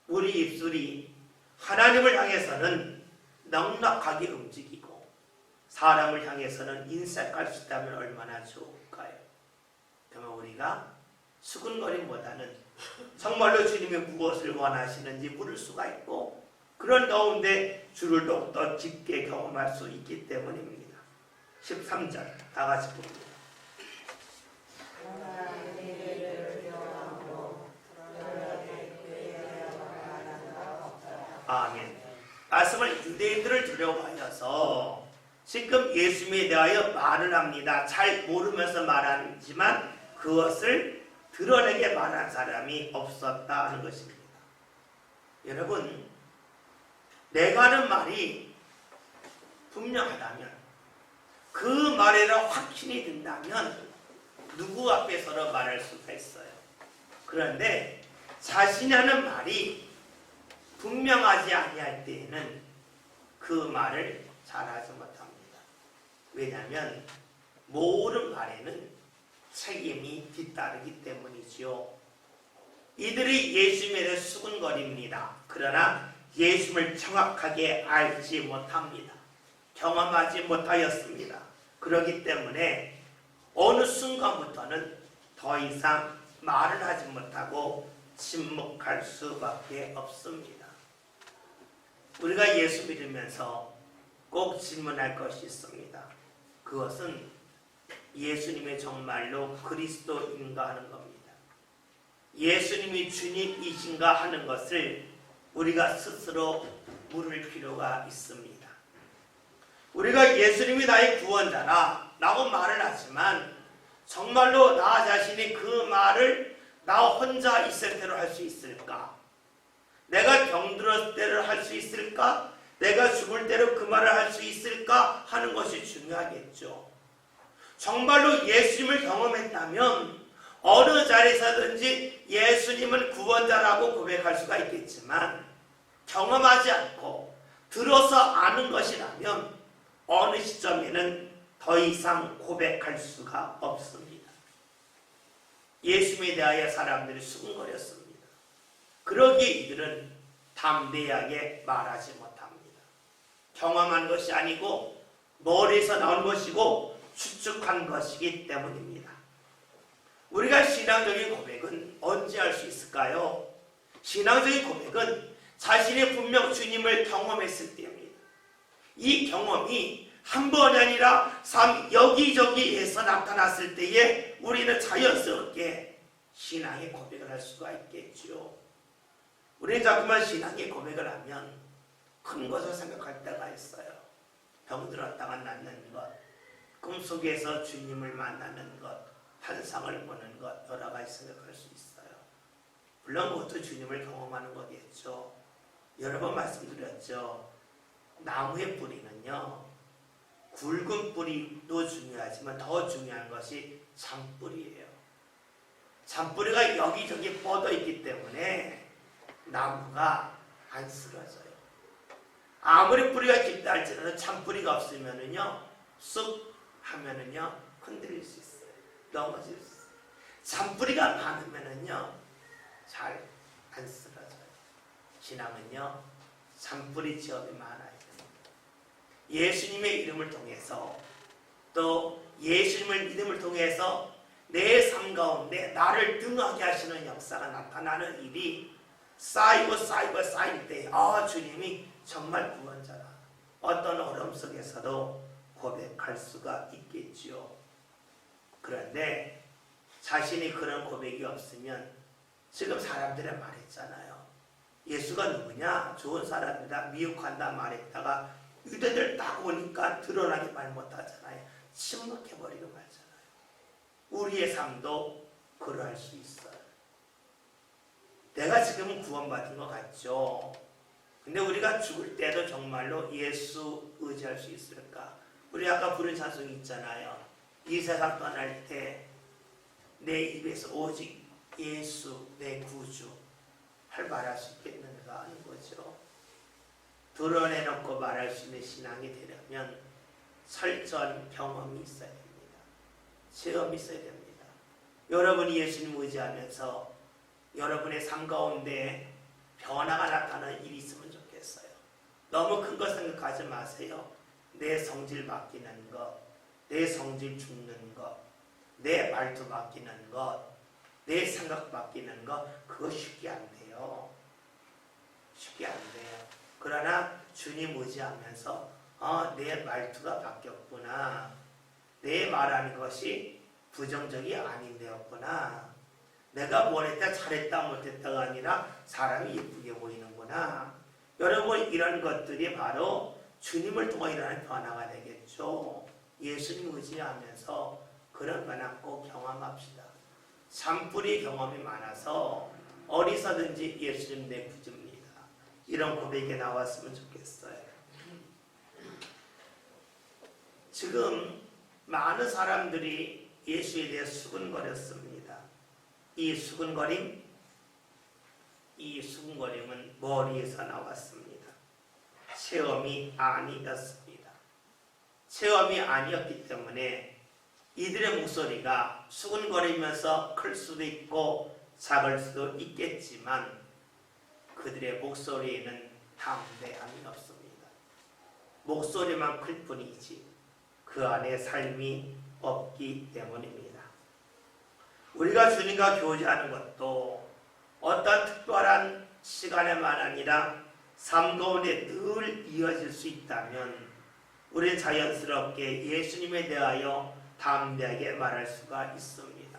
우리 입술이 하나님을 향해서는 넉넉하게 움직이고 사람을 향해서는 인색할 수 있다면 얼마나 좋을까요? 그러면 우리가 수근거림보다는 정말로 주님이 무엇을 원하시는지 물을 수가 있고 그런 가운데 주를 더욱더 깊게 경험할 수 있기 때문입니다. 13절 다 같이 봅니다. 아멘. 말씀을 유대인들을 두려워하여서 지금 예수님에 대하여 말을 합니다. 잘 모르면서 말하지만 그것을 드러내게 말한 사람이 없었다 하는 것입니다. 여러분, 내가 하는 말이 분명하다면 그 말에는 확신이 든다면 누구 앞에서나 말할 수가 있어요. 그런데 자신이 하는 말이 분명하지 아니할 때에는 그 말을 잘하지 못합니다. 왜냐하면 모든 말에는 책임이 뒤따르기 때문이지요. 이들이 예수님에 대해 수군거립니다. 그러나 예수님을 정확하게 알지 못합니다. 경험하지 못하였습니다. 그렇기 때문에 어느 순간부터는 더 이상 말을 하지 못하고 침묵할 수밖에 없습니다. 우리가 예수 믿으면서 꼭 질문할 것이 있습니다. 그것은 예수님의 정말로 그리스도인가 하는 겁니다. 예수님이 주님이신가 하는 것을 우리가 스스로 물을 필요가 있습니다. 우리가 예수님이 나의 구원자라 라고 말을 하지만 정말로 나 자신이 그 말을 나 혼자 있을 때로 할 수 있을까? 내가 병들었을 때를 할 수 있을까? 내가 죽을 때로 그 말을 할 수 있을까? 하는 것이 중요하겠죠. 정말로 예수님을 경험했다면 어느 자리에서든지 예수님은 구원자라고 고백할 수가 있겠지만 경험하지 않고 들어서 아는 것이라면 어느 시점에는 더 이상 고백할 수가 없습니다. 예수님에 대하여 사람들이 수군거렸습니다. 그러기에 이들은 담대하게 말하지 못합니다. 경험한 것이 아니고 머리에서 나온 것이고 추측한 것이기 때문입니다. 우리가 신앙적인 고백은 언제 할 수 있을까요? 신앙적인 고백은 자신이 분명 주님을 경험했을 때입니다. 이 경험이 한 번이 아니라 여기저기에서 나타났을 때에 우리는 자연스럽게 신앙의 고백을 할 수가 있겠죠. 우리는 자꾸만 신앙의 고백을 하면 큰 것을 생각할 때가 있어요. 병들었다가 낫는 것, 꿈속에서 주님을 만나는 것, 환상을 보는 것, 여러 가지 생각할 수 있어요. 물론 그것도 주님을 경험하는 거겠죠. 여러 번 말씀드렸죠. 나무의 뿌리는요, 굵은 뿌리도 중요하지만 더 중요한 것이 잔뿌리예요. 잔뿌리가 여기저기 뻗어 있기 때문에 나무가 안 쓰러져요. 아무리 뿌리가 깊다 할지라도 잔뿌리가 없으면은요, 쑥 하면은요, 흔들릴 수 있어요. 넘어질 수 있어요. 잔뿌리가 많으면은요, 잘 안 쓰러져요. 신앙은요, 잔뿌리 지업이 많아요. 예수님의 이름을 통해서 또 예수님을 믿음을 통해서 내 삶 가운데 나를 등하게 하시는 역사가 나타나는 일이 쌓이고 쌓일 때 주님이 정말 구원자라. 어떤 어려움 속에서도 고백할 수가 있겠지요. 그런데 자신이 그런 고백이 없으면 지금 사람들의 말했잖아요. 예수가 누구냐? 좋은 사람이다. 미혹한다 말했다가 유대들 딱 오니까 드러나게 말 못하잖아요. 침묵해버리고 말잖아요. 우리의 삶도 그러할 수 있어요. 내가 지금 구원받은 것 같죠? 근데 우리가 죽을 때도 정말로 예수 의지할 수 있을까? 우리 아까 부른 찬송이 있잖아요. 이 세상 떠날 때 내 입에서 오직 예수 내 구주 할 말할 수 있겠는가 하는 거죠. 드러내놓고 말할 수 있는 신앙이 되려면 철저한 경험이 있어야 됩니다. 체험이 있어야 됩니다. 여러분이 예수님 의지하면서 여러분의 삶 가운데 변화가 나타나는 일이 있으면 좋겠어요. 너무 큰 거 생각하지 마세요. 내 성질 바뀌는 것, 내 성질 죽는 것, 내 말투 바뀌는 것, 내 생각 바뀌는 것, 그거 쉽게 안 돼요. 쉽게 안 돼요. 그러나 주님 의지하면서 내 말투가 바뀌었구나. 내 말하는 것이 부정적이 아닌 데였구나. 내가 뭘 했다 잘했다 못했다가 아니라 사람이 예쁘게 보이는구나. 여러분 이런 것들이 바로 주님을 통해 일어나는 변화가 되겠죠. 예수님 의지하면서 그런 변화 꼭 경험합시다. 잔뿌리 경험이 많아서 어디서든지 예수님 내 구주입니다. 이런 고백이 나왔으면 좋겠어요. 지금 많은 사람들이 예수에 대해 수군거렸습니다. 이 수근거림은 머리에서 나왔습니다. 체험이 아니었습니다. 체험이 아니었기 때문에 이들의 목소리가 수근거리면서 클 수도 있고 작을 수도 있겠지만 그들의 목소리에는 담대함이 없습니다. 목소리만 클 뿐이지 그 안에 삶이 없기 때문입니다. 우리가 주님과 교제하는 것도 어떤 특별한 시간에만 아니라 삶 가운데 늘 이어질 수 있다면 우리는 자연스럽게 예수님에 대하여 담대하게 말할 수가 있습니다.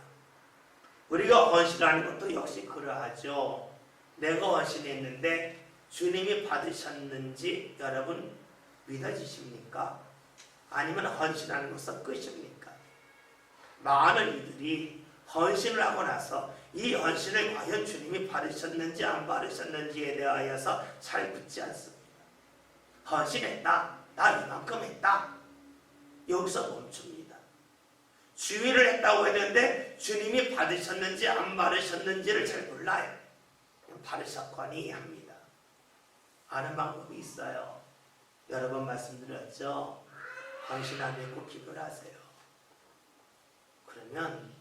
우리가 헌신하는 것도 역시 그러하죠. 내가 헌신했는데 주님이 받으셨는지 여러분 믿어지십니까? 아니면 헌신하는 것은 끝입니까? 많은 이들이 헌신을 하고 나서 이 헌신을 과연 주님이 받으셨는지 안 받으셨는지에 대하여서 잘 묻지 않습니다. 헌신했다. 나 이만큼 했다. 여기서 멈춥니다. 주의를 했다고 했는데 주님이 받으셨는지 안 받으셨는지를 잘 몰라요. 받으셨거니 합니다. 아는 방법이 있어요. 여러 번 말씀드렸죠. 헌신하면 꼭 기도를 하세요. 그러면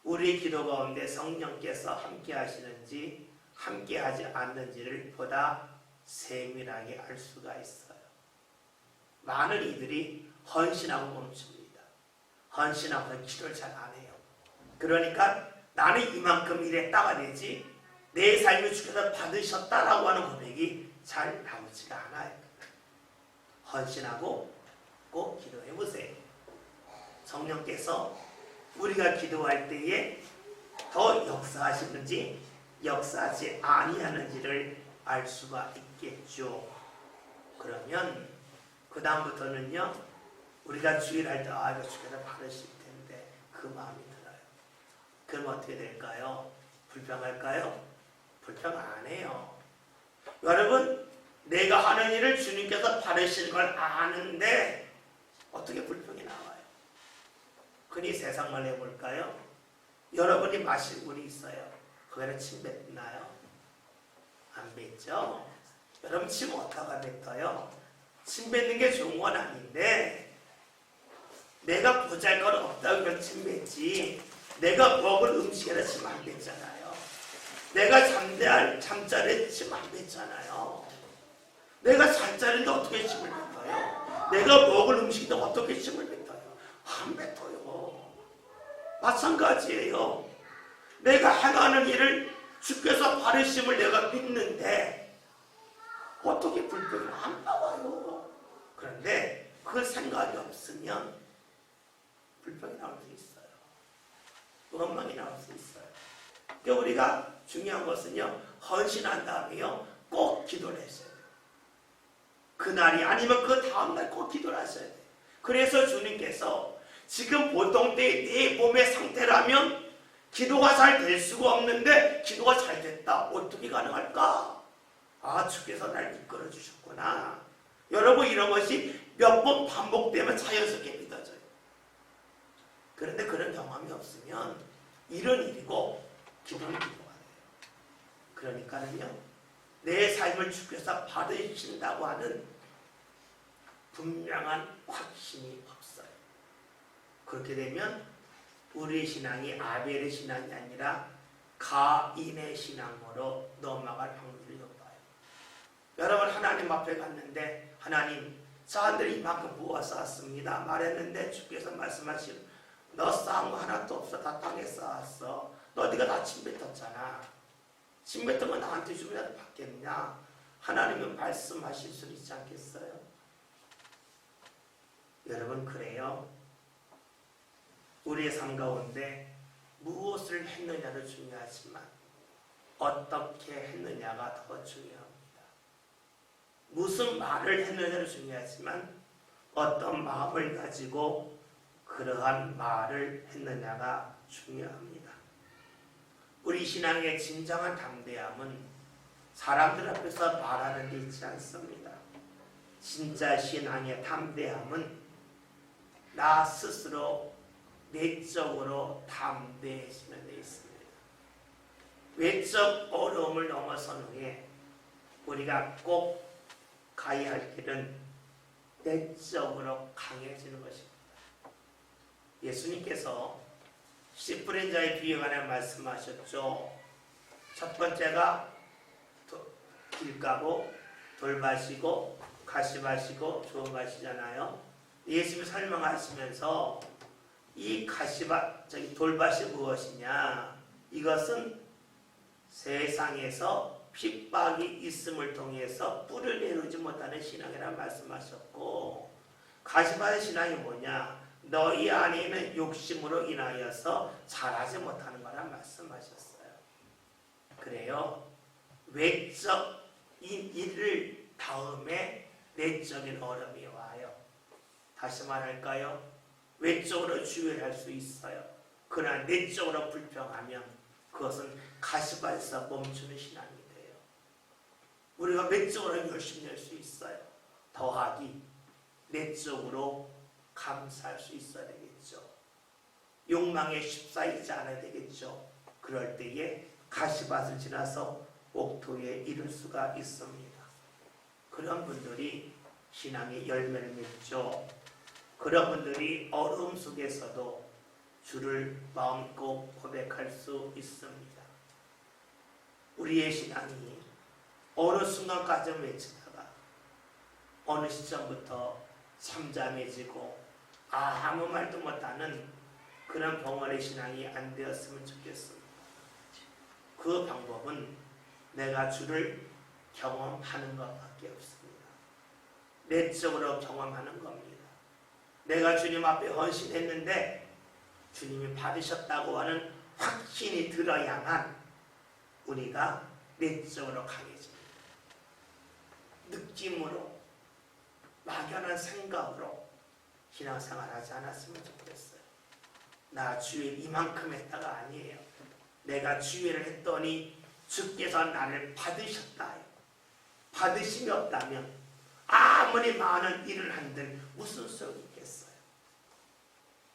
우리 기도 가운데 성령께서 함께 하시는지 함께 하지 않는지를 보다 세밀하게 알 수가 있어요. 많은 이들이 헌신하고 멈춥니다. 헌신하고 기도를 잘 안 해요. 그러니까 나는 이만큼 일했다가 되지 내 삶을 주께서 받으셨다라고 하는 고백이 잘 나오지가 않아요. 헌신하고 꼭 기도해 보세요. 성령께서 우리가 기도할 때에 더 역사하시는지 역사하지 아니하는지를 알 수가 있겠죠. 그러면 그 다음부터는요 우리가 주일할 때 이거 주께서 받으실 텐데 그 마음이 들어요. 그럼 어떻게 될까요? 불평할까요? 불평 안 해요. 여러분 내가 하는 일을 주님께서 받으시는 걸 아는데 어떻게 불평이 나와요? 흔히 세상말 해볼까요? 여러분이 마실 물이 있어요. 거기에 침 뱉나요? 안 뱉죠? 여러분 침 어디다가 뱉어요? 침 뱉는 게 좋은 건 아닌데 내가 보잘것 없다고 침 뱉지 내가 먹을 음식에다 침 안 뱉잖아요. 내가 잠자리에 침 안 뱉잖아요. 내가 잠자리인데 어떻게 침을 뱉어요? 내가 먹을 음식인데 어떻게 침을 뱉어요? 안 뱉어요. 마찬가지예요. 내가 행하는 일을 주께서 바르심을 내가 믿는데 어떻게 불평이 안 나와요? 그런데 그 생각이 없으면 불평이 나올 수 있어요. 원망이 나올 수 있어요. 그러니까 우리가 중요한 것은요 헌신한 다음에요 꼭 기도를 했어요. 그날이 아니면 그 다음날 꼭 기도를 하셔야 돼요. 그래서 주님께서 지금 보통 때 내 몸의 상태라면 기도가 잘 될 수가 없는데 기도가 잘 됐다. 어떻게 가능할까? 주께서 날 이끌어 주셨구나. 여러분 이런 것이 몇 번 반복되면 자연스럽게 믿어져요. 그런데 그런 경험이 없으면 이런 일이고 기도는 기도가 돼요. 그러니까는요 내 삶을 주께서 받으신다고 하는 분명한 확신이 없어요. 그렇게 되면 우리의 신앙이 아벨의 신앙이 아니라 가인의 신앙으로 넘어갈 확률이 높아요. 여러분 하나님 앞에 갔는데 하나님 사람들이 이만큼 모아서 왔습니다 말했는데 주께서 말씀하시는 너 쌓은 거 하나도 없어. 다 땅에 쌓았어. 네가 다 침 뱉었잖아. 침 뱉은 거 나한테 주면 나도 받겠냐? 하나님은 말씀하실 수 있지 않겠어요? 여러분 그래요. 우리의 삶 가운데 무엇을 했느냐도 중요하지만 어떻게 했느냐가 더 중요합니다. 무슨 말을 했느냐도 중요하지만 어떤 마음을 가지고 그러한 말을 했느냐가 중요합니다. 우리 신앙의 진정한 담대함은 사람들 앞에서 말하는 데 있지 않습니다. 진짜 신앙의 담대함은 나 스스로 내적으로 담대해지는 데 있습니다. 외적 어려움을 넘어선 후에 우리가 꼭 가야 할 길은 내적으로 강해지는 것입니다. 예수님께서 씨 뿌린 자의 비유에 관해 말씀하셨죠. 첫 번째가 길가고 돌밭이고 가시밭이고 좋은 밭이잖아요. 예수님이 설명하시면서 이 가시밭, 돌밭이 무엇이냐? 이것은 세상에서 핍박이 있음을 통해서 뿌리를 내리지 못하는 신앙이라는 말씀하셨고, 가시밭의 신앙이 뭐냐? 너희 안에 있는 욕심으로 인하여서 잘하지 못하는 거란 말씀하셨어요. 그래요. 외적인 일을 다음에 내적인 어려움이 와요. 다시 말할까요? 외적으로 주의를 할 수 있어요. 그러나 내적으로 불평하면 그것은 가시밭에서 멈추는 신앙이 돼요. 우리가 외적으로 열심히 할 수 있어요. 더하기 내적으로 감사할 수 있어야 되겠죠. 욕망에 휩싸이지 않아야 되겠죠. 그럴 때에 가시밭을 지나서 옥토에 이를 수가 있습니다. 그런 분들이 신앙의 열매를 맺죠. 그런 분들이 어려움 속에서도 주를 마음껏 고백할 수 있습니다. 우리의 신앙이 어느 순간까지 외치다가 어느 시점부터 잠잠해지고 아무 말도 못하는 그런 벙어리 신앙이 안 되었으면 좋겠습니다. 그 방법은 내가 주를 경험하는 것밖에 없습니다. 내적으로 경험하는 겁니다. 내가 주님 앞에 헌신했는데 주님이 받으셨다고 하는 확신이 들어야만 우리가 내적으로 강해집니다. 느낌으로 막연한 생각으로 신앙생활하지 않았으면 좋겠어요. 나 주일 이만큼 했다가 아니에요. 내가 주일을 했더니 주께서 나를 받으셨다. 받으심이 없다면 아무리 많은 일을 한들 무슨 소용이 있겠어요.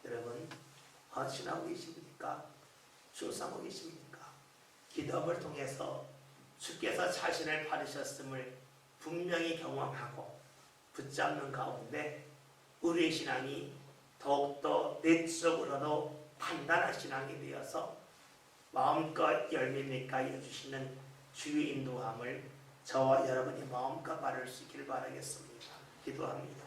여러분 헌신하고 계십니까? 충성하고 계십니까? 기도를 통해서 주께서 자신을 받으셨음을 분명히 경험하고 붙잡는 가운데 우리의 신앙이 더욱더 내적으로도 단단한 신앙이 되어서 마음껏 열매 맺게 하여 주시는 주의 인도함을 저와 여러분이 마음껏 바를 수 있기를 바라겠습니다. 기도합니다.